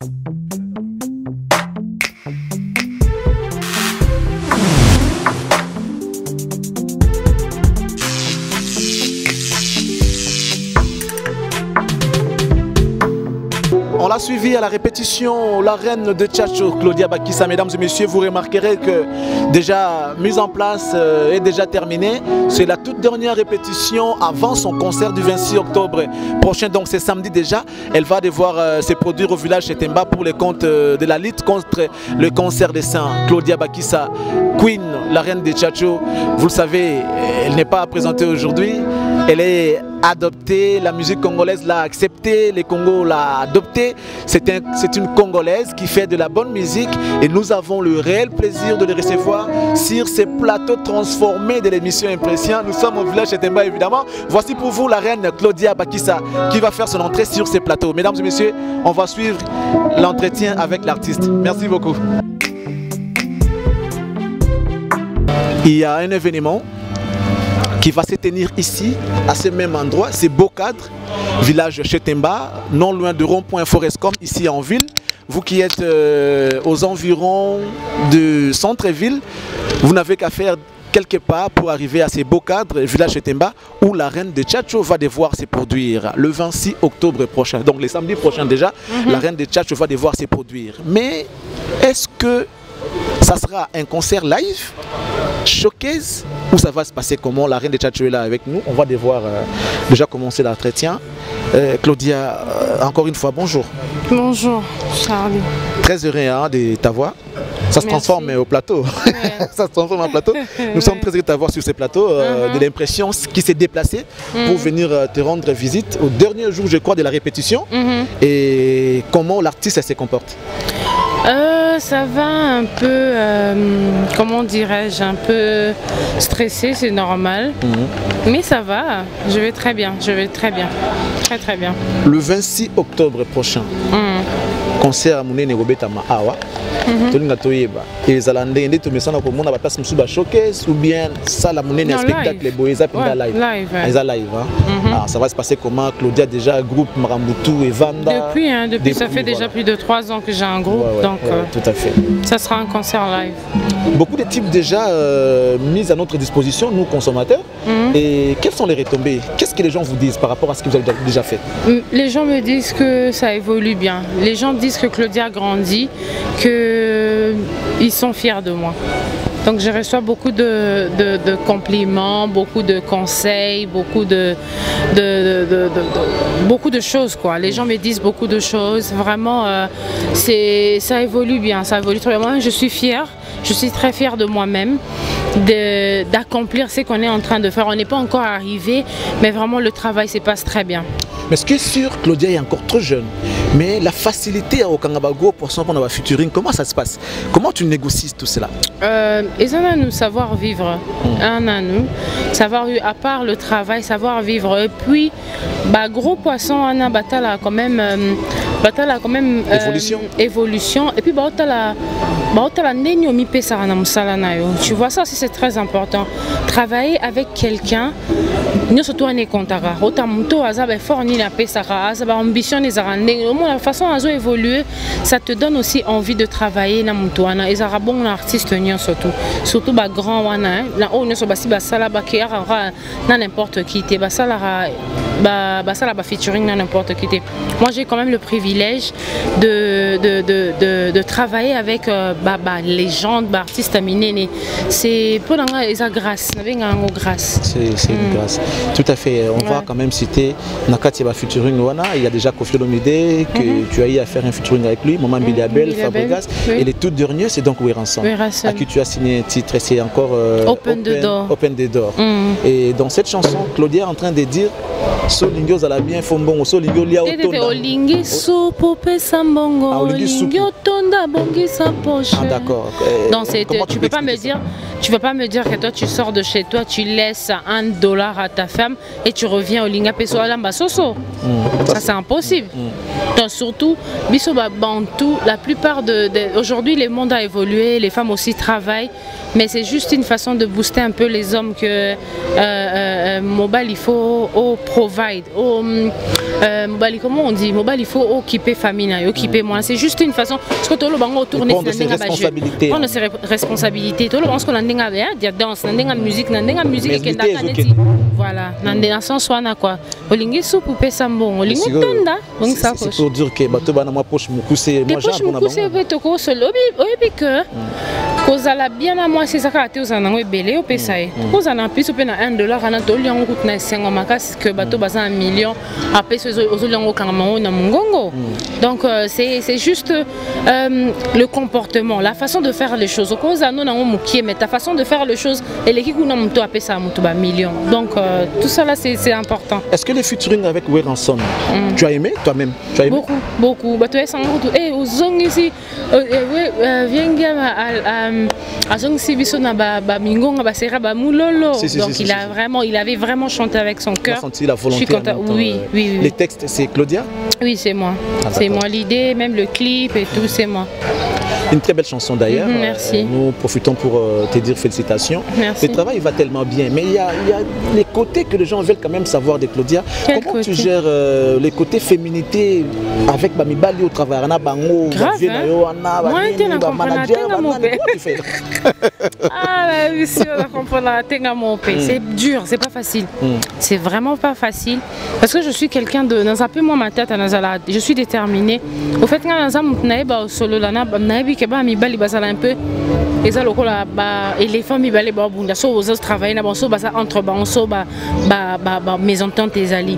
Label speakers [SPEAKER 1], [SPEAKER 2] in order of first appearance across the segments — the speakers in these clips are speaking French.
[SPEAKER 1] On l'a suivi à la répétition, la reine de Tchatcho, Claudia Bakissa. Mesdames et messieurs, vous remarquerez que déjà mise en place est déjà terminée. C'est la toute dernière répétition avant son concert du 26 octobre prochain. Donc c'est samedi déjà. Elle va devoir se produire au village Chetemba pour les comptes de la lutte contre le cancer des seins. Claudia Bakissa, Queen, la reine de Tchatcho. Vous le savez, elle n'est pas présentée aujourd'hui. Elle est adoptée, la musique congolaise l'a acceptée, les Congos l'ont adoptée. C'est une Congolaise qui fait de la bonne musique et nous avons le réel plaisir de les recevoir sur ces plateaux transformés de l'émission Impression. Nous sommes au village Chetemba évidemment. Voici pour vous la reine Claudia Bakissa qui va faire son entrée sur ces plateaux. Mesdames et messieurs, on va suivre l'entretien avec l'artiste. Merci beaucoup. Il y a un événement qui va se tenir ici, à ce même endroit, c'est Beau Cadre, village Chetemba, non loin de Rond-Point Forescom, ici en ville. Vous qui êtes aux environs de centre-ville, vous n'avez qu'à faire quelques pas pour arriver à ces Beaux Cadres, village Chetemba, où la reine de Tchatcho va devoir se produire le 26 octobre prochain. Donc le samedi prochain déjà, la reine de Tchatcho va devoir se produire. Mais est-ce que ça sera un concert live, showcase, ou ça va se passer comment? La reine de Tchatcho est là avec nous. On va devoir déjà commencer l'entretien. Claudia, encore une fois, bonjour.
[SPEAKER 2] Bonjour, Charlie.
[SPEAKER 1] Très heureux hein, de t'avoir. Ça se transforme au plateau. Ouais. Ça se transforme en plateau. Nous sommes très heureux de t'avoir sur ce plateau, de l'impression qui s'est déplacée pour venir te rendre visite au dernier jour, je crois, de la répétition. Et comment l'artiste se comporte?
[SPEAKER 2] Ça va un peu, comment dirais-je, un peu stressé, c'est normal. Mais ça va, je vais très bien, très bien.
[SPEAKER 1] Le 26 octobre prochain, concert à Mounene Robetama Awa. Et les Alandais, ils ont mis showcase ou bien ça la monnaie spectacle live. Ça va se passer comment? Claudia déjà groupe Marambutu et Vanda.
[SPEAKER 2] Depuis ça fait déjà plus de 3 ans que j'ai un groupe, donc
[SPEAKER 1] tout à fait.
[SPEAKER 2] Ça sera un concert live.
[SPEAKER 1] Beaucoup de types déjà mis à notre disposition, nous consommateurs. Et quelles sont les retombées? Qu'est-ce que les gens vous disent par rapport à ce que vous avez déjà fait?
[SPEAKER 2] Les gens me disent que ça évolue bien. Les gens disent que Claudia grandit, qu'ils sont fiers de moi. Donc je reçois beaucoup de compliments, beaucoup de conseils, beaucoup de choses quoi. Les gens me disent beaucoup de choses. Vraiment, ça évolue bien, ça évolue très bien. Moi, je suis fière. Je suis très fière de moi-même, d'accomplir ce qu'on est en train de faire. On n'est pas encore arrivé, mais vraiment le travail se passe très bien.
[SPEAKER 1] Mais ce qui est sûr, Claudia est encore trop jeune. Mais la facilité au Kangabago pour son featuring, comment ça se passe? Comment tu négocies tout cela?
[SPEAKER 2] Ils ont à nous savoir vivre, savoir, à part le travail, savoir vivre. Et puis, gros poisson, on a batala quand même évolution. Et puis, tu vois, ça aussi c'est très important. Travailler avec quelqu'un, nous surtout on est contara. La façon dont évoluer, ça te donne aussi envie de travailler dans mon toana. Ils ont bon artiste surtout grand wana. Là où nous sommes n'importe qui t'es featuring n'importe qui t'es. Moi j'ai quand même le privilège de travailler avec légende, artiste aminé. C'est pour les grâce,
[SPEAKER 1] c'est une grâce. Tout à fait. On va quand même citer Nakati featuring wana. Il y a déjà Kofi Olomide que tu as eu à faire un featuring avec lui, Maman Biliabel, Fabregas. Et les tout derniers, c'est donc Weranson, à qui tu as signé un titre. C'est encore
[SPEAKER 2] Open the Door.
[SPEAKER 1] Et dans cette chanson, Claudia est en train de dire Solingo zala bien fombongo, Solingo lia otonda.
[SPEAKER 2] Olingi soupope sambongo, Olingi otonda bongi sa poche.
[SPEAKER 1] D'accord.
[SPEAKER 2] Donc tu peux pas me dire que toi tu sors de chez toi, tu laisses $1 à ta femme et tu reviens au Linga Peso Alamba Soso. Ça c'est impossible. Donc surtout, biso bantou, la plupart aujourd'hui le monde a évolué, les femmes aussi travaillent, mais c'est juste une façon de booster un peu les hommes que mobile il faut provide. Comment on dit? Il faut occuper famille, occuper moi. C'est juste une façon. Parce que tout le monde tourne
[SPEAKER 1] prendre ses responsabilités.
[SPEAKER 2] Prendre ses responsabilités. Tout le monde qu'on a des danse, la musique, voilà. Dans sens soit quoi. Olingi sou pour payer sambon. Olingi tonda.
[SPEAKER 1] C'est pour dire que bateau bana moi poche mukuse moi j'ai
[SPEAKER 2] pour poche mukuse ko solo obi que kozala bien à moi c'est ça ka te ozana ngo belé o pesa e. Kozana plus pe na $1 ana to liango kut na sengo makasi que bateau baza 1 million après ozo liango kangama na mungongo. Donc c'est juste le comportement, la façon de faire les choses. Kozano na ngo mukie mais ta façon de faire les choses et l'équipe na muto apesa ça muto ba million. Donc tout ça là c'est important.
[SPEAKER 1] Est-ce que les featuring avec Weranson, tu as aimé toi-même? Tu as aimé?
[SPEAKER 2] Beaucoup. Bah tu es sans doute. Aux zong ici, viens à zong si biso na ba mingonga ba sera ba mulolo. Donc il avait vraiment chanté avec son cœur.
[SPEAKER 1] Tu as senti la volonté.
[SPEAKER 2] Je suis contente. Oui.
[SPEAKER 1] Les textes c'est Claudia?
[SPEAKER 2] Oui, c'est moi. C'est moi l'idée, même le clip et tout, c'est moi.
[SPEAKER 1] Une très belle chanson d'ailleurs.
[SPEAKER 2] Merci.
[SPEAKER 1] Nous profitons pour te dire félicitations.
[SPEAKER 2] Merci.
[SPEAKER 1] Le travail va tellement bien, mais il y a les côtés que les gens veulent quand même savoir de Claudia. Comment tu gères les côtés féminité avec Bamibali au travail?
[SPEAKER 2] Grave, c'est dur, c'est pas facile. C'est vraiment pas facile. Parce que je suis quelqu'un de... Dans un peu moi ma tête, je suis déterminée. Au fait, quand un peu et ça les femmes travaillent entre mes ententes et alliés.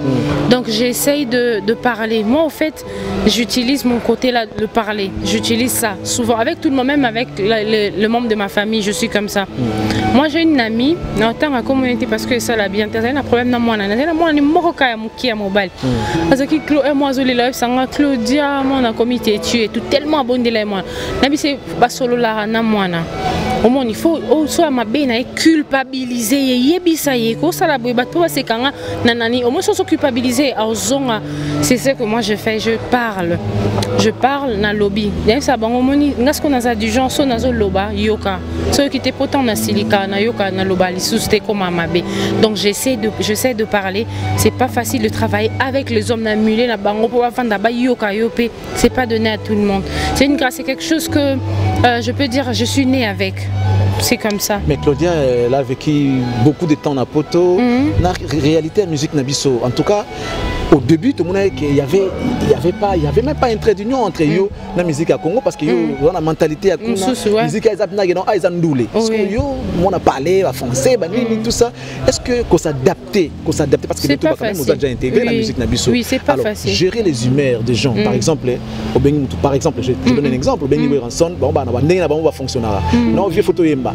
[SPEAKER 2] Donc j'essaye de parler. Moi au fait j'utilise mon côté là de parler. J'utilise ça souvent avec tout le monde, même avec le membre de ma famille. Je suis comme ça. Moi j'ai une amie dans la communauté parce que ça l'a bien intéressé. Un problème dans moi mobile. Parce que moi Claudia mon comité tué tout tellement bon de moi. C'est pas solo là na moi. Au moins il faut soit ma bena culpabiliser yebisa yeko ça la boîte pour c'est quand nanani au moins se culpabiliser à zonga. C'est ce que moi je fais, je parle na lobby. Ça bon au moins ngas qu'on a du genre so nazo loba yoka ceux qui étaient pourtant na silika na yoka na loba li susté comme amabe. Donc j'essaie de parler. C'est pas facile de travailler avec les hommes na mulé na bango pour vendre ba yoka yopé. C'est pas donné à tout le monde. C'est une grâce, c'est quelque chose que je peux dire je suis née avec. C'est comme ça. Mais
[SPEAKER 1] Claudia, elle a vécu beaucoup de temps à Poto. La réalité de la musique Nabiso. En tout cas, au début, tout le monde il y avait même pas un trait d'union entre eux la musique à Congo parce que la mentalité à Congo, la musique à Izandoulé. Parce que on a parlé français, tout ça. Est-ce que s'adapter parce que tout quand même on a déjà intégré la musique Nabiso.
[SPEAKER 2] Oui, c'est pas facile.
[SPEAKER 1] Gérer les humeurs des gens, par exemple, je donne un exemple, Benny Weranson, on va fonctionner. Non, vieux photo Yemba.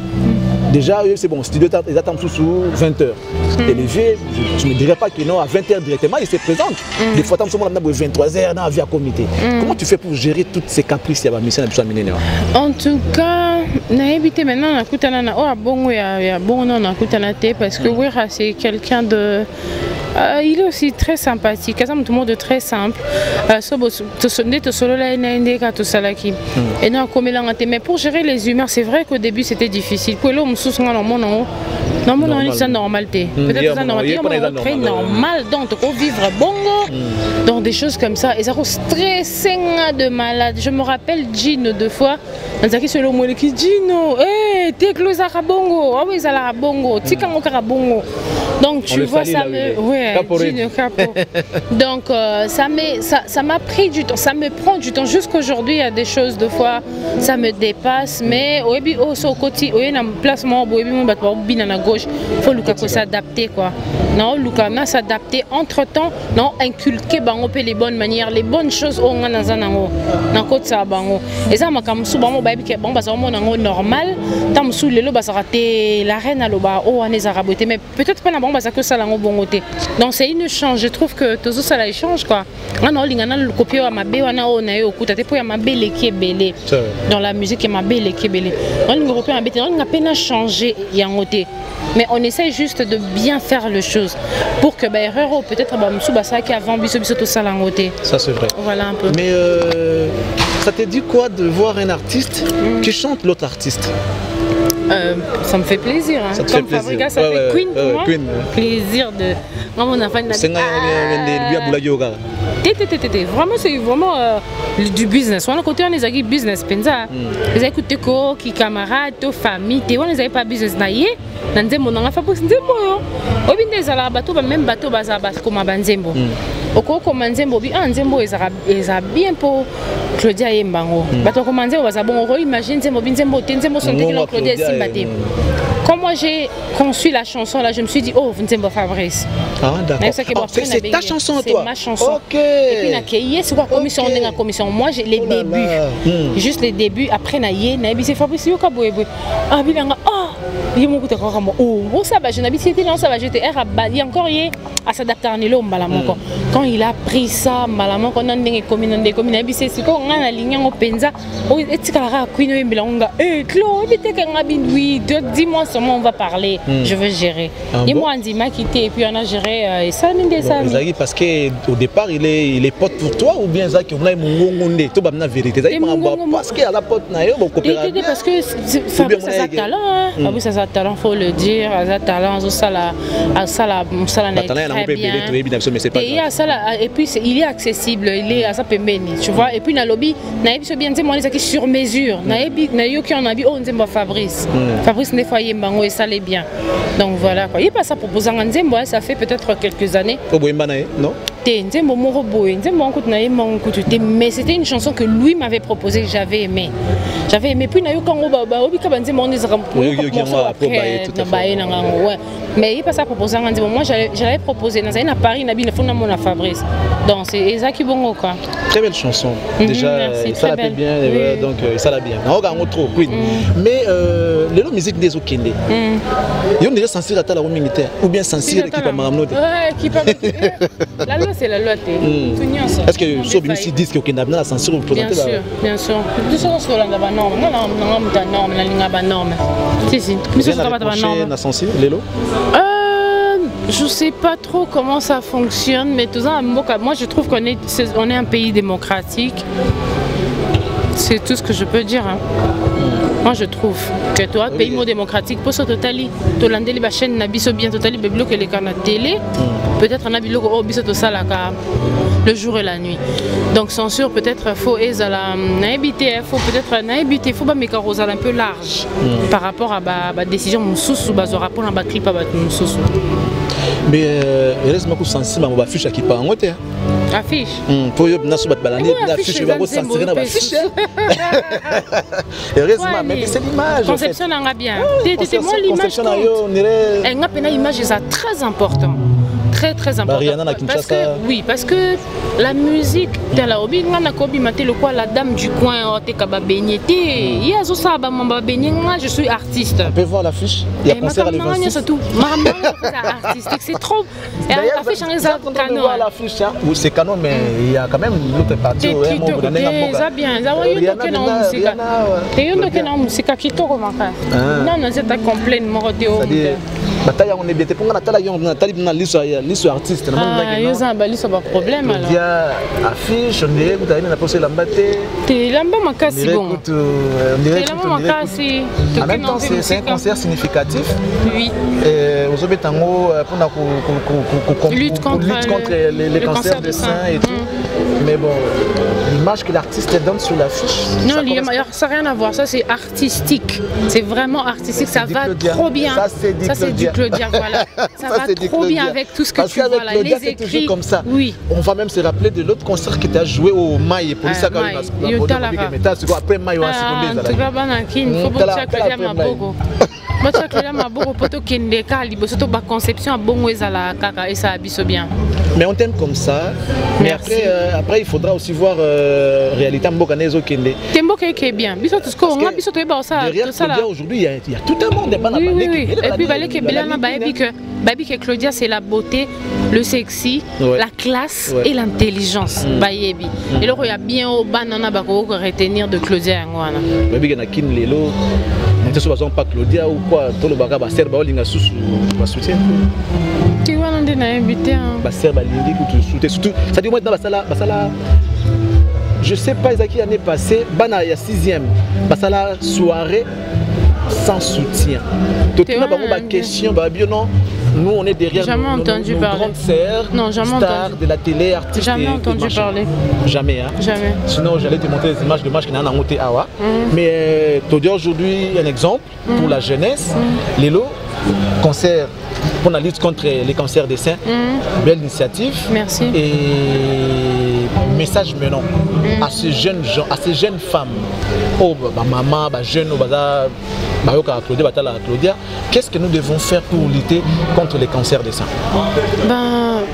[SPEAKER 1] Déjà, c'est bon, studio, ils attendent sous 20h. Élevé, je ne dirais pas que non, à 20h directement, ils se présentent. Des fois, tant que 23h dans la vie à comité. Comment tu fais pour gérer toutes ces caprices?
[SPEAKER 2] En tout cas, maintenant, parce que c'est quelqu'un de... il est aussi très sympathique, tout le monde est très simple. Mais pour gérer les humeurs, c'est vrai qu'au début c'était difficile. C'est normal. Peut-être c'est très normal, donc il faut vivre bongo, dans des choses comme ça. Et ça stressé de malade. Je me rappelle Gino 2 fois. Gino, t'es close à bongo. Ah oui, ça la bongo. Donc tu vois ça me... Ouais, Gino Capo. Donc ça m'a pris du temps, ça me prend du temps. Jusqu'aujourd'hui, il y a des choses, 2 fois, ça me dépasse. Mais au côté, il y a un placement, il faut s'adapter quoi. Non, Lucana s'adapter entre-temps, non, inculquer les bonnes manières, les bonnes choses au et ça m'a comme souvent normal, tant sous le loba raté la reine à loba oh on les araboté mais peut-être pas la bombe ça que ça l'en bon côté. Donc c'est une échange, je trouve que tout ça la échange quoi. On a le copier à ma bé on a eu au coup t'as pour ma belle qui est belle dans la musique et ma belle qui est belle. On européen on a peine à changer y a côté. Mais on essaie juste de bien faire les choses pour que peut-être qui avant tout ça l'en côté.
[SPEAKER 1] Ça c'est vrai.
[SPEAKER 2] Voilà un peu.
[SPEAKER 1] Mais ça te dit quoi de voir un artiste qui chante l'autre artiste?
[SPEAKER 2] Ça me fait plaisir. Hein.
[SPEAKER 1] Ça te
[SPEAKER 2] Comme
[SPEAKER 1] fait plaisir.
[SPEAKER 2] Fabrica, ça fait Queen pour moi. Queen. Plaisir de mon enfant
[SPEAKER 1] c'est
[SPEAKER 2] vraiment c'est vraiment du business. On a côté on les a business penza. Les a écouté ko qui camarade, to famille, on les a pas business naie. Nanze mon enfant pour nzembo yo. Obinde zala bateau ba même bateau baza ba comme banzembo. Oko ko manzembo bi nzembo eza bien pour Claudia Yembango. Bateau ko manzembo baza bon imagine nzembo binzembo nzembo son que Claudia Simbate. Quand moi j'ai conçu la chanson là, je me suis dit oh Nzembo Fabrice.
[SPEAKER 1] Ah d'accord. C'est ta chanson toi.
[SPEAKER 2] C'est ma chanson.
[SPEAKER 1] OK.
[SPEAKER 2] Et puis nakiye c'est quoi commission on est en commission. Moi j'ai les débuts. Juste les débuts après naye na c'est Fabrice yo ka boye. Ah bilanga ah il mon côté comme oh ça va je n'habite non ça va j'étais il encore y à s'adapter à nilo mbalamoko. Quand il a pris ça mbalamoko on ndenge commune c'est si ko ngana ligne ngo penza o etikala kwino yembilanga Claude biteka ngabin oui dis-moi comment on va parler. Je veux gérer. Et moi Andima quitté et puis on a géré ça n'indé ça.
[SPEAKER 1] Parce que au départ il est pote pour toi ou bien ça qui on a mongonde to ba na vérité ça parce que à la pote na yo bon coopérative.
[SPEAKER 2] Parce que Fabrice ça a talent hein. Fabrice ça a talent faut le dire, ça a talent ça la très bien. Et puis il est accessible, il est à sa pembeni, tu vois et puis na lobby na yebi so bien dire moi les qui sur mesure. Na yebi na yo qui on a dit oh Nzembo Fabrice. Fabrice ne foyer mbango et ça l'est bien. Donc voilà quoi. Il pas ça proposant Nzembo ça fait peut-être quelques années.
[SPEAKER 1] Non?
[SPEAKER 2] Mais c'était une chanson que lui m'avait proposée que j'avais aimé. J'avais aimé puis na yo kango baba obi ka banze mon mais il pas ça proposant Nzembo. Moi j'allais proposer dans à Paris na bino fona mon Fabrice. Donc c'est Ezaki bongo quoi.
[SPEAKER 1] Très belle chanson. Déjà ça l'a bien donc ça l'a bien. On regarde trop oui. Mais les musiques des okende. Yo déjà censé à la militaire ou bien censé qui pas maramno.
[SPEAKER 2] Ouais, qui pas. La loi c'est la loi.
[SPEAKER 1] Est-ce que so bien si disent que okende na censure vous présenter là?
[SPEAKER 2] Bien sûr. Tout ça sur la norme. Non, la ligne ba norme. Si. Mais ça pas ba norme.
[SPEAKER 1] Na censure Lelo?
[SPEAKER 2] Je ne sais pas trop comment ça fonctionne, mais tout ça, moi je trouve qu'on est un pays démocratique. C'est tout ce que je peux dire. Hein. Moi je trouve que toi, pays démocratique, pour ce totali, tu l'as dit, la chaîne n'a pas bien totali, mais bloqué les canaux de télé, peut-être on a vu le jour et la nuit. Donc censure, peut-être faut éviter, faut peut-être faut pas mettre un peu large par rapport à la décision sous rapport à la clip à sous.
[SPEAKER 1] Mais heureusement que sensible à ma affiche qui part en hauteur.
[SPEAKER 2] Affiche.
[SPEAKER 1] Pour yo na subat balani na affiche va sentir na affiche. Heureusement mais c'est l'image.
[SPEAKER 2] Conception n'a bien. Moi l'image. Elle n'a pas une image ça très important. Très important. Parce que la musique de la hobby, la dame du coin, je suis artiste.
[SPEAKER 1] On peut voir l'affiche. Il y a concert à l'Eventis.
[SPEAKER 2] C'est trop.
[SPEAKER 1] C'est canon, mais il y a quand même l'autre partie. Bataille on est bien pour la taille on a tali na liso artiste
[SPEAKER 2] na yo za ba liso ba problème alors
[SPEAKER 1] dia affiche on est vous avez na poser la mbaté
[SPEAKER 2] te lamba makasi bon
[SPEAKER 1] on dirait
[SPEAKER 2] lamba makasi
[SPEAKER 1] en même temps c'est un concert significatif
[SPEAKER 2] oui
[SPEAKER 1] aux obetango pour lutte contre les cancers de sein et tout mais bon l'image que l'artiste donne sur l'affiche
[SPEAKER 2] non ça n'a rien à voir ça c'est artistique c'est vraiment artistique ça va trop bien ça c'est du Claudia, voilà. Ça va trop bien avec tout ce que tu vois là, les écrits.
[SPEAKER 1] Comme ça.
[SPEAKER 2] Oui.
[SPEAKER 1] On va même se rappeler de l'autre concert que tu as joué au Maï pour ça quand même. Après Maï, on va se
[SPEAKER 2] tu vas banakin, faut pas que Claudia m'a beaucoup. Moi tu as Claudia m'a beaucoup pour toi qui n'est qu'à libo surtout ba conception à bon ezala kaka et ça abisso bien.
[SPEAKER 1] Mais on t'aime comme ça. Mais après il faudra aussi voir réalité mbokanezo kende.
[SPEAKER 2] Tembo qui est bien. Biso tout ce qu'on a biso to ça
[SPEAKER 1] là. Aujourd'hui il y a tout un monde pas là.
[SPEAKER 2] Oui. Et puis balé que Baby que Claudia c'est la beauté, le sexy, la classe et l'intelligence. Bayebi. Et là il y a bien au banana bako retenir de Claudia ngwana.
[SPEAKER 1] Baby na kin lelo. On ne sait pas Claudia ou quoi, tout le bagage va servir à sous va soutien.
[SPEAKER 2] Tu vois on est invité
[SPEAKER 1] va servir à surtout ça dit moi dans basala je sais pas qui année passée bana il y a 6e basala soirée sans soutien. Tout le monde a question bah bien non Nous, on est derrière nos grandes sœurs, stars de la télé, artistes.
[SPEAKER 2] Jamais entendu parler.
[SPEAKER 1] Jamais, hein?
[SPEAKER 2] Jamais.
[SPEAKER 1] Sinon, j'allais te montrer les images de matchs qui n'ont pas été awa. Mais tu dis aujourd'hui un exemple pour la jeunesse. Lélo, concert pour la lutte contre les cancers des seins. Belle initiative.
[SPEAKER 2] Merci.
[SPEAKER 1] Et message menant à ces jeunes gens, à ces jeunes femmes. Oh, maman, jeune, Claudia, qu'est-ce que nous devons faire pour lutter contre les cancers des seins?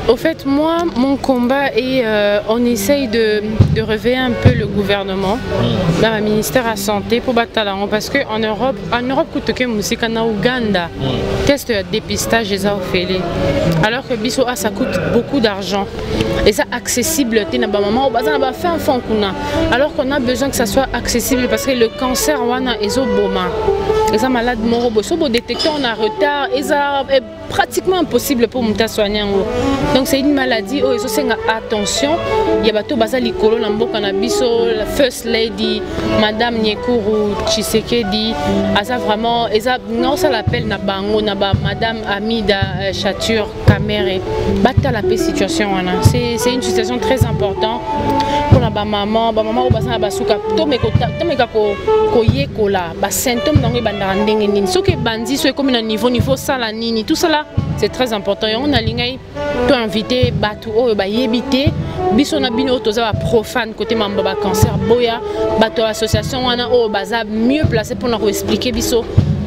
[SPEAKER 2] Au fait, moi, mon combat est, on essaye de réveiller un peu le gouvernement, le ministère de la Santé pour battre parce qu'en Europe, musique en Ouganda, test de dépistage des ophélies. Alors que biso ça coûte beaucoup d'argent et ça accessible, alors qu'on a besoin que ça soit accessible parce que le cancer est et ça malade morobo sobo détecté en retard et ça est pratiquement impossible pour me soigner. Donc c'est une maladie où il faut faire attention. Il y a bateau bazali kolo lambo cannabis la first lady madame Nyekuru Tshisekedi ça vraiment et ça non ça l'appelle na bango na ba madame Amida Chature Kamere bata la situation c'est une situation très importante pour la maman au bassin basuka to me ko yekola ba symptômes dans ndenge nini ce que bandi so comme un niveau sala nini tout cela c'est très important et on a lingay to invité batu o ba yebité biso na bino toza ba profane côté mamba ba cancer boya bato association wana o baza mieux placé pour nous expliquer biso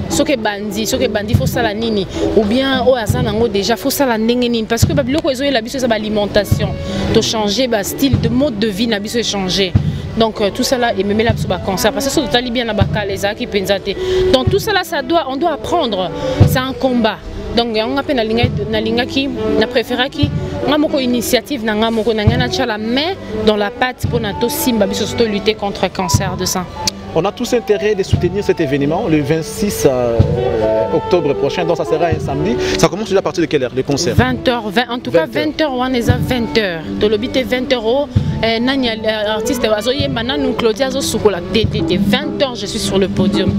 [SPEAKER 2] ce que bandi faut sala nini ou bien o azana ngo déjà faut sala ndenge nini parce que ba biloko ezo la biso ça ba alimentation to changer ba style de mode de vie na biso changer. Donc tout cela est même là sur le cancer parce que c'est totalement bien la bacalesa qui pensate. Donc tout cela on doit apprendre, c'est un combat. Donc on appelle na linga qui na préféré qui ngamoko initiative na ngamoko na ngana chala mais dans la patte pour nato simba biso surtout lutter contre le cancer de sein.
[SPEAKER 1] On a tous intérêt de soutenir cet événement le 26 octobre prochain, donc ça sera un samedi. Ça commence déjà à partir de quelle heure le concert?
[SPEAKER 2] 20h, en tout cas 20h, on est à 20h. De l'obité 20h, nani artiste maintenant Claudia zo sukola de 20h je suis sur le podium.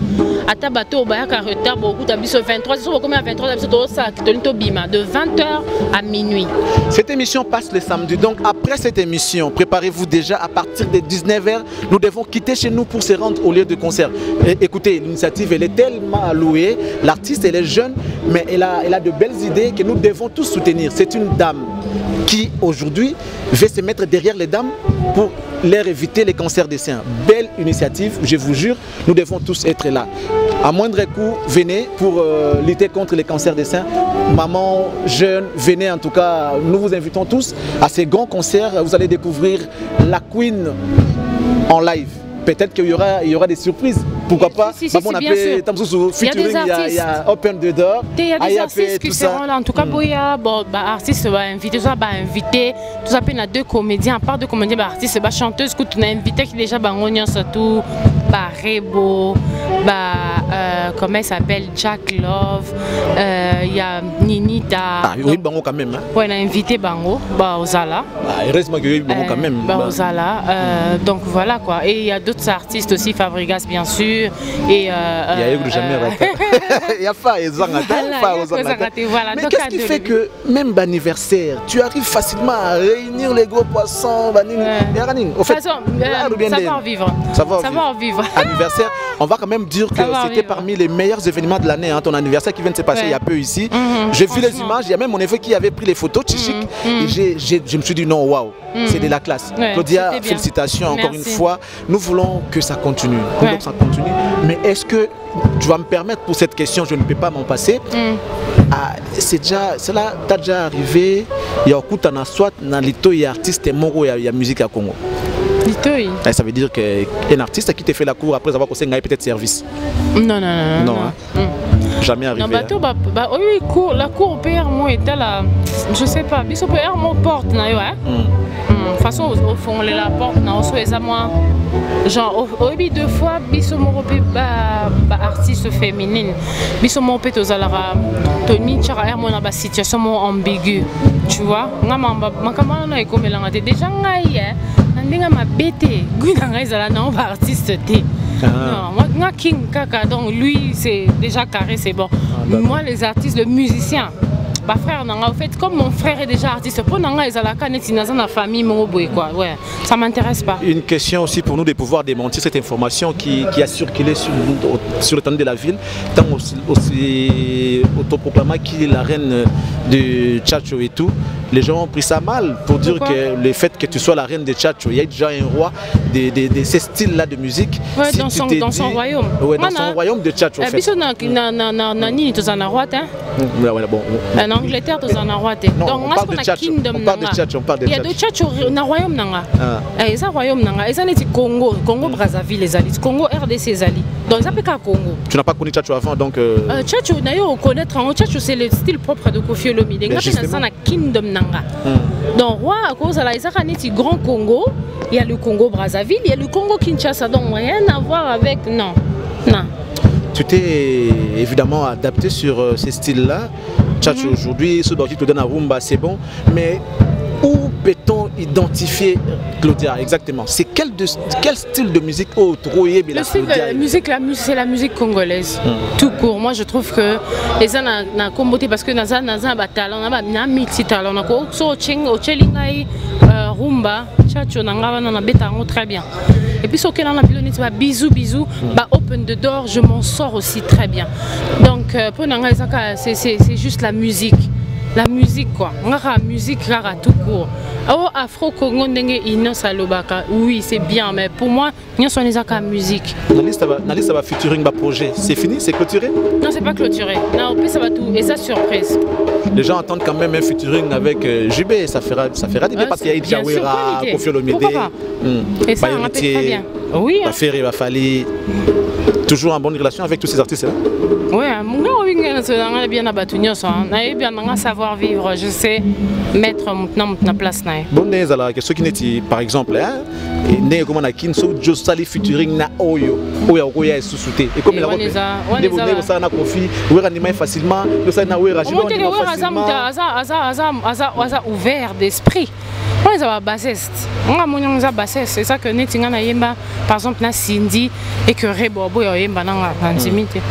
[SPEAKER 2] Ata bateau bayaka retard beaucoup d'abus 23, so comme à 23 de 20h à minuit.
[SPEAKER 1] Cette émission passe le samedi. Donc après cette émission, préparez-vous déjà à partir de 19h, nous devons quitter chez nous pour se rendre au lieu de concert. Et, écoutez, l'initiative elle est tellement allouée, l'artiste elle est jeune mais elle a de belles idées que nous devons tous soutenir. C'est une dame qui aujourd'hui veut se mettre derrière les dames pour leur éviter les cancers des seins. Belle initiative, je vous jure, nous devons tous être là. À moindre coût, venez pour lutter contre les cancers des seins. Maman, jeune, venez en tout cas, nous vous invitons tous à ces grands concerts. Vous allez découvrir la Queen en live. Peut-être qu'il y aura des surprises. Pourquoi pas?
[SPEAKER 2] Il y a des artistes.
[SPEAKER 1] Il y a Open the Door.
[SPEAKER 2] Il y a des artistes qui seront là. En tout cas, il y a des artistes qui sont invités. Tout ça, il y a deux comédiens. À part deux comédiens, artistes, chanteuses, qui sont invités qui déjà surtout Rebo, comment il s'appelle, Jack Love, il y a Ninita.
[SPEAKER 1] Ah, il y a Bango quand même.
[SPEAKER 2] Oui, on a invité Bango, Ozala.
[SPEAKER 1] Heureusement qu'il y a Bango quand même.
[SPEAKER 2] Ozala. Donc voilà quoi. Et il y a d'autres artistes aussi, Fabregas bien sûr. Et il y a
[SPEAKER 1] eu jamais il y a pas mais qu'est-ce qui fait que même l'anniversaire, tu arrives facilement à réunir les gros poissons? Au fait,
[SPEAKER 2] savoir vivre. Savoir vivre.
[SPEAKER 1] Anniversaire, on va quand même dire que c'était parmi les meilleurs événements de l'année, hein, ton anniversaire qui vient de se passer il y a peu ici. J'ai vu les images, il y a même mon neveu qui avait pris les photos, Chichik, et je me suis dit non, waouh, c'est de la classe. Claudia, félicitations encore une fois. Nous voulons que ça continue. Donc ça continue. Mais est-ce que tu vas me permettre pour cette question, je ne peux pas m'en passer. C'est déjà, cela t'a déjà arrivé. Il y a un soit dans l'ito, il y a artiste moro, il y a musique à Congo. Ça veut dire qu'un artiste qui te fait la cour après avoir conseillé peut-être service.
[SPEAKER 2] Non.
[SPEAKER 1] Jamais arrivé.
[SPEAKER 2] Non, oui, la cour PR moi était là. Je sais pas, biso PR moi porte na yo de façon au fond la porte na oso eza moi genre obi deux fois biso mo pe ba artiste féminine biso mo pe tozalara to mi chara mo na ba situation mo ambiguë, tu vois ngama makama na ekomelanga te déjà ngai ndinga mabete guna ngai zala na ba artiste te. Non, moi King Kaka, donc lui c'est déjà carré, c'est bon. Moi les artistes, le musicien, frère en fait, comme mon frère est déjà artiste, pour Nanga et Zalaka, net dans la famille, quoi. Ouais, ça m'intéresse pas.
[SPEAKER 1] Une question aussi pour nous de pouvoir démentir cette information qui a circulé sur l'étendue de la ville, tant aussi autoproclamé qu'il est la reine de Tchatcho et tout. Les gens ont pris ça mal pour dire que le fait que tu sois la reine de Tchatcho, il y a déjà un roi de ces styles-là de musique.
[SPEAKER 2] Ouais, si dans son royaume.
[SPEAKER 1] Ouais, dans son royaume de Tchatcho. En
[SPEAKER 2] Angleterre, tu en as roi.
[SPEAKER 1] Donc, on parle de Tchatcho. On parle de Tchatcho.
[SPEAKER 2] Il y a de Tchatcho dans le royaume. Il y a un royaume. Il y a le Congo, Congo-Brazzaville, les alliés. Congo, RDC, les alliés. Donc, ça peut qu'à Congo.
[SPEAKER 1] Tu n'as pas connu Tchatcho avant, donc.
[SPEAKER 2] Tchatcho, d'ailleurs, connaître Tchatcho, c'est le style propre de Koffi Olomide. Il y a un kingdom. Donc, roi, à cause de la Grand Congo, il y a le Congo-Brazzaville, il y a le Congo-Kinshasa. Donc, rien à voir avec. Non. Non.
[SPEAKER 1] Tu t'es évidemment adapté sur ces styles-là. Tchatcho aujourd'hui, ce dont tu te donnes à Rumba, c'est bon. Mais où peut-on identifier Claudia exactement? C'est quel style de musique autre?
[SPEAKER 2] Le style de musique, c'est la musique congolaise. Tout court. Moi, je trouve que les gens n'ont combattu parce que nous avons un talent, nous avons un multi-talent. Nous avons Rumba, Tchatcho, nous avons très bien. Et puis, ce que nous avons bisous, bisous, open the door, je m'en sors aussi très bien. Donc, pour nous, c'est juste la musique. La musique quoi, la musique tout court. Oh Afro-Congo oui c'est bien mais pour moi nous sommes la musique.
[SPEAKER 1] La liste va featuring projet, c'est fini, c'est clôturé?
[SPEAKER 2] Non c'est pas clôturé, non ça va tout et ça surprise.
[SPEAKER 1] Les gens attendent quand même un featuring avec JB, ça fera du bien parce qu'il y a Idjawera, Koffi Olomide,
[SPEAKER 2] et ça on rappelle très bien. Oui.
[SPEAKER 1] Baferi Bafali, toujours en bonne relation avec tous ces artistes là.
[SPEAKER 2] Oui, on a bien abattu, on a bien savoir vivre, je sais mettre ma place.
[SPEAKER 1] Bon, ceux qui n'étaient par exemple, comment on a kinso just sali featuring na oyo est sous-souté et comme il a facilement,
[SPEAKER 2] ouvert d'esprit. On a bassiste. On a bassiste. C'est ça que Netinga yemba par exemple na Cindy et que Rebobo yemba na intimité.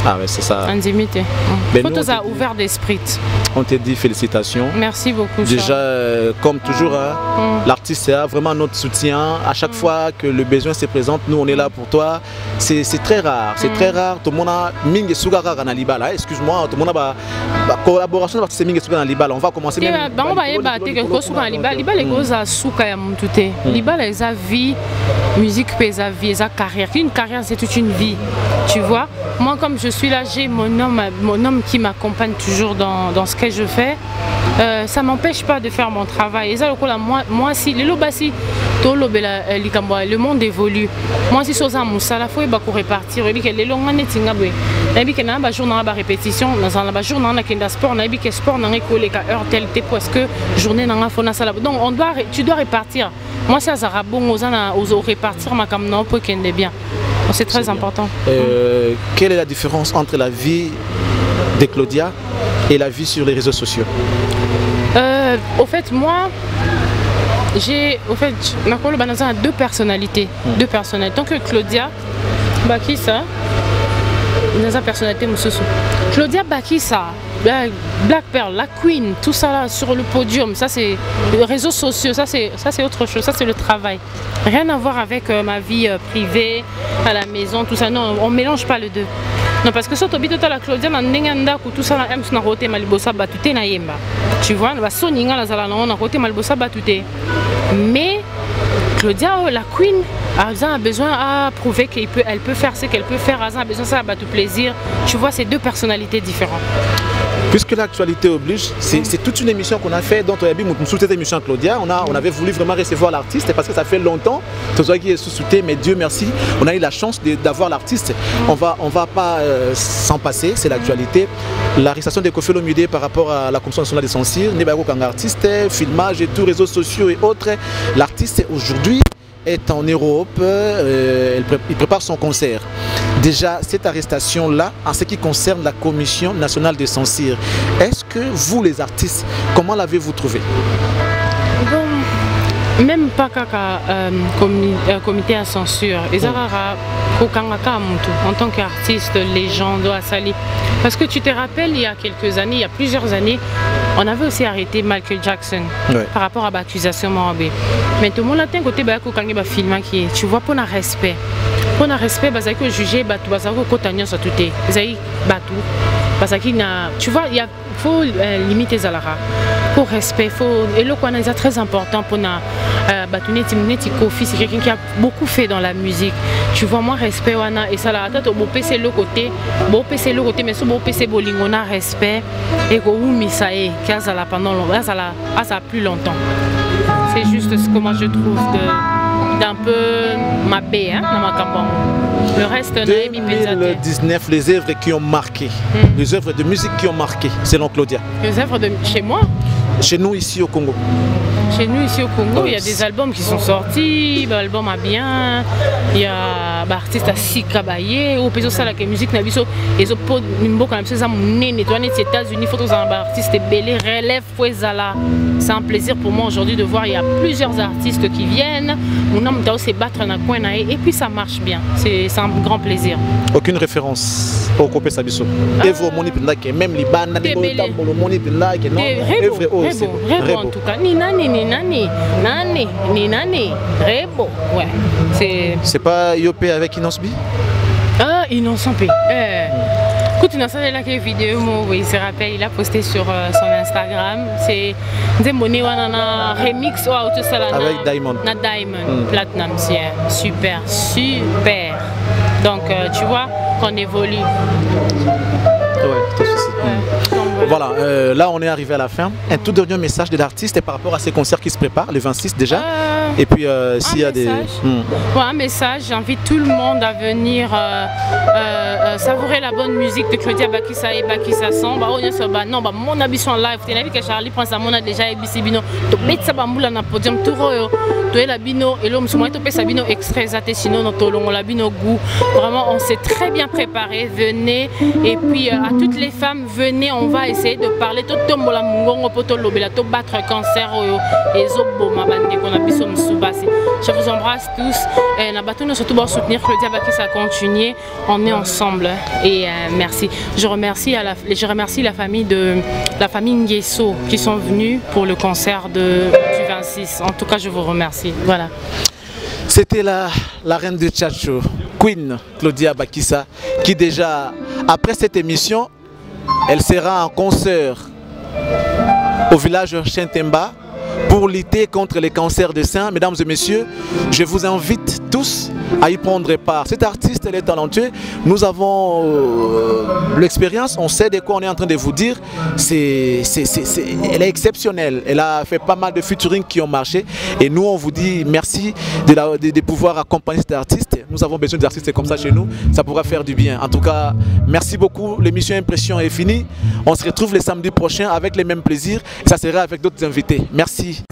[SPEAKER 1] Ah ouais, c'est ça.
[SPEAKER 2] Intimité. Quand on a ouvert d'esprit.
[SPEAKER 1] On te dit félicitations.
[SPEAKER 2] Merci beaucoup.
[SPEAKER 1] Déjà, comme toujours, l'artiste a vraiment notre soutien. À chaque fois que le besoin se présente, nous on est là pour toi. C'est très rare. C'est très rare. Tout le monde a mingi sugara na libala. Excuse-moi, tout le monde a collaboration avec ces mingi sugara na libala. On va commencer même.
[SPEAKER 2] On va y battre quelque chose na libala. Libala les gros a souka ya mutute. Libala les a vie, musique pèse à vie, les a carrière. Une carrière c'est toute une vie. Tu vois. Moi comme je suis là, j'ai mon homme qui m'accompagne toujours dans ce que je fais. Ça ne m'empêche pas de faire mon travail. Et ça, moi si le monde évolue. Moi si soza musala faut pas répartir. Il que les longs années tingabwe. Nabi que na ba jour na ba répétition, na ba jour na kenda sport, nabi que sport na école ka heure telle parce que journée na fona sala. Donc tu dois répartir. Moi si azara bon aux répartir ma comme non pour kende bien. C'est très important.
[SPEAKER 1] Quelle est la différence entre la vie de Claudia et la vie sur les réseaux sociaux?
[SPEAKER 2] Au fait, moi, j'ai deux personnalités. Deux personnalités. Tant que Claudia Bakissa, une personnalité Moussousou. Claudia Bakissa, Black Pearl, la Queen, tout ça là sur le podium, ça c'est les réseaux sociaux, ça c'est autre chose, ça c'est le travail. Rien à voir avec ma vie privée, à la maison, tout ça. Non, on mélange pas les deux. Non, parce que si tu habites à la Claudia, tout ça, tu vois, mais Claudia, la Queen, elle a besoin à prouver qu'elle peut faire ce qu'elle peut faire, elle a besoin de ça, tout plaisir. Tu vois, c'est deux personnalités différentes.
[SPEAKER 1] Puisque l'actualité oblige, c'est toute une émission qu'on a fait, dont on a vu sous cette émission Claudia. On avait voulu vraiment recevoir l'artiste parce que ça fait longtemps, tout ça qui est sous-souté, mais Dieu merci, on a eu la chance d'avoir l'artiste. On va pas s'en passer, c'est l'actualité. L'arrestation de Koffi Olomide par rapport à la Commission nationale de censure, n'est pas qu'un artiste, filmage et tout, réseaux sociaux et autres. L'artiste aujourd'hui est en Europe, il prépare son concert. Déjà, cette arrestation-là, en ce qui concerne la Commission nationale de censure, est-ce que vous, les artistes, comment l'avez-vous trouvé?
[SPEAKER 2] Bon, même pas kaka comité à censure. Ezarara kokangaka mutu en tant qu'artiste, légende à Sali. Parce que tu te rappelles, il y a quelques années, il y a plusieurs années, on avait aussi arrêté Michael Jackson par rapport à l'accusation Morabé. Mais tout le monde a un côté kokangi ba film qui tu vois pour un respect. Pour un respect, parce que juger batu, parce que kotanya sa tuté. Ezai batu. Parce que tu vois, il faut limiter Zalara. Pour respect, et le quoi est très important pour na Kofi, c'est quelqu'un qui a beaucoup fait dans la musique. Tu vois, moi respect wana et ça la tête au PC le côté, mais sous PC bolingona respect et ko misae qui a la pendant longtemps, ça plus longtemps. C'est juste ce que moi je trouve d'un peu ma baie hein, dans ma campagne. Le reste,
[SPEAKER 1] 2019, les œuvres qui ont marqué, les œuvres de musique qui ont marqué, selon Claudia.
[SPEAKER 2] Les œuvres de chez moi?
[SPEAKER 1] Chez nous ici au Congo.
[SPEAKER 2] Chez nous ici au Congo, il y a des albums qui sont sortis, l'album a bien, il y a l'artiste à Sikabaye, au pays ça la musique na biso, et au pot nimbo quand même ça monné nettoyer les États-Unis, photos en artiste belé relève Fouezala. C'est un plaisir pour moi aujourd'hui de voir il y a plusieurs artistes qui viennent, on a se battre dans coin et puis ça marche bien. C'est un grand plaisir. Aucune
[SPEAKER 1] référence au Copé Sabiso. Et vous moni pendant même les bandes le moni pendant que non.
[SPEAKER 2] Rebo en tout cas. Ni nani, Rebo. Ouais.
[SPEAKER 1] C'est pas Yopé avec Inosbi?
[SPEAKER 2] Ah, Inosbi. Écoute, Innocent est là qui est vidéo, il se rappelle, il a posté sur son Instagram. C'est un remix
[SPEAKER 1] avec Diamond.
[SPEAKER 2] Diamond, Platinum, c'est super. Donc tu vois qu'on évolue.
[SPEAKER 1] Ouais, tout ceci. Voilà, là on est arrivé à la fin. Un tout dernier message de l'artiste et par rapport à ces concerts qui se préparent, le 26 déjà. Et puis s'il y a des...
[SPEAKER 2] Ouais, un message, j'invite tout le monde à venir savourer la bonne musique de Claudia Bakissa et Bakissa Son. Non, mon ambition en live, tu as vu que Charlie prend sa monnaie déjà et Bissibino. Tu mets ça bamboula dans le podium, tu es la bino et l'homme, tu es sa bino extrait, sinon on la bino goût. Vraiment, on s'est très bien préparé. Venez et puis à toutes les femmes, venez, on va essayer de parler. Tout le monde pour battre le cancer et je vous embrasse tous. Et surtout pour soutenir Claudia Bakissa, continuer. On est ensemble et merci. Je remercie la famille Nguesso qui sont venus pour le concert du 26. En tout cas, je vous remercie. Voilà.
[SPEAKER 1] C'était la reine de Tchatcho, Queen Claudia Bakissa, qui déjà, après cette émission, elle sera en concert au village Chentemba pour lutter contre les cancers de sein. Mesdames et messieurs, je vous invite tous à y prendre part. Cet artiste, elle est talentueux. Nous avons l'expérience, on sait de quoi on est en train de vous dire. Elle est exceptionnelle. Elle a fait pas mal de featuring qui ont marché. Et nous, on vous dit merci de pouvoir accompagner cet artiste. Nous avons besoin d'artistes comme ça chez nous. Ça pourra faire du bien. En tout cas, merci beaucoup. L'émission Impression est finie. On se retrouve le samedi prochain avec les mêmes plaisirs. Ça sera avec d'autres invités. Merci.